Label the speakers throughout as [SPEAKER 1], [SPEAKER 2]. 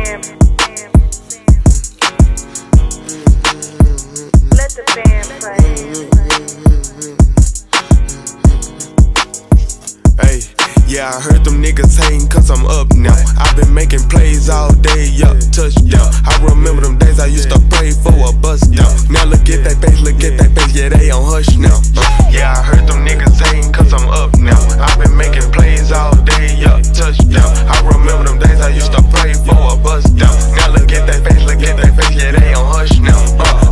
[SPEAKER 1] band. Let the band play.
[SPEAKER 2] Hey, yeah, I heard them niggas hating cause I'm up now. I've been making plays all day, yup, touchdown. I remember them days I used to pray for a bust down. Now look at that face, yeah, they on hush now. Yeah, I heard them niggas hating cause I'm up now. I've been making plays all day, yup, touchdown. I remember them days I used to pray for a bust down. Now look at that face, yeah, they on hush now.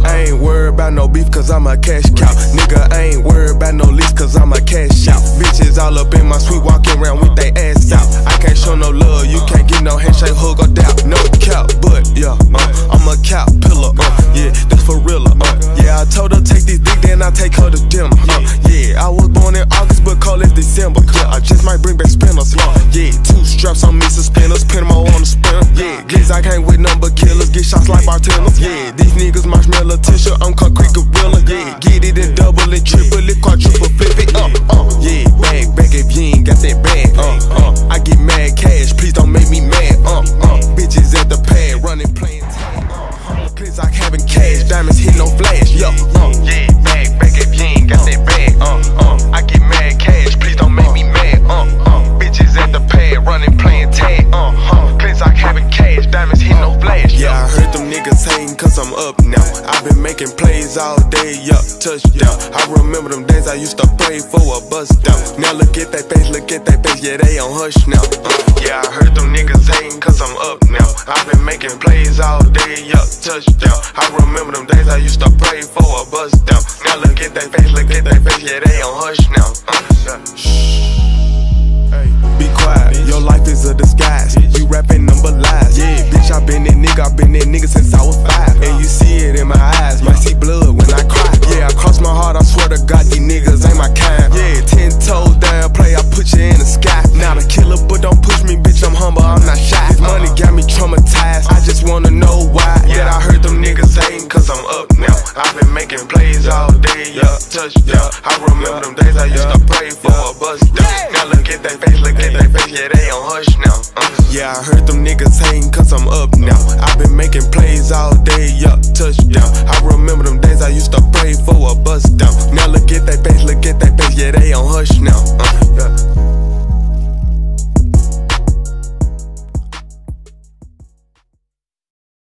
[SPEAKER 2] I ain't worried about no beef cause I'm a cash cow. Nigga, I ain't worried about no lease cause I'm a cash out. Bitches all up in my suite walking around with they ass out. I can't show no love, you can't get no handshake, hug or doubt. No cap, but yeah, I'm a cap pillar, yeah, that's for real, yeah, I told her take this dick, then I take her to dinner, yeah, I was born in August, but call it December, yeah, I just might bring back spinners, yeah, 2 straps on me, suspenders, pin them all on the spinner, yeah, guess I can't with none but killers, get shots like bartenders, yeah, these niggas marshmallow tissue, I'm concrete gorilla, yeah, get it and double it, triple it, quadruple flip it, yeah, bag if you ain't got that bag, I get mad cash, please don't make me mad, bitches at the pad, running, playing tag, clips like having cash, diamonds hit no flash, yo, yeah, bag if you ain't got that bag, I get mad cash, please don't make me mad, bitches at the pad, running, playing tag, clips like having cash, diamonds hit no flash, yeah, I heard them niggas hating cause I'm up now, I've been making plays all day, yup, touchdown, I remember them days I used to pray for a bust down, now look at that face, yeah, they on hush now, yeah, I heard them niggas hating cause I'm up now, I've been making plays all day, yup, touchdown, I remember them days I used to pray for a bust down, now look at that face, yeah, they on hush now, be quiet, your life is a disguise, you rapping number lies, yeah, bitch, I been that nigga since I was 5, and you see it in my eyes, might see blood when I cry, yeah, I cross my heart, I swear to God, these niggas ain't my kind, yeah, 10 toes down, play, I put you in the sky, not a killer, but don't push me, bitch, I'm humble, I'm not shy, this money got me traumatized, I just wanna know why, yeah, I heard them niggas hating cause I'm up now, I've been making plays all day, yeah, touchdown, I remember them days I used to pray for a bust down, now look at that face, yeah, they on hush now, yeah, I heard them niggas hating cause I'm up now, I've been making plays all day, yeah, touchdown, I remember them days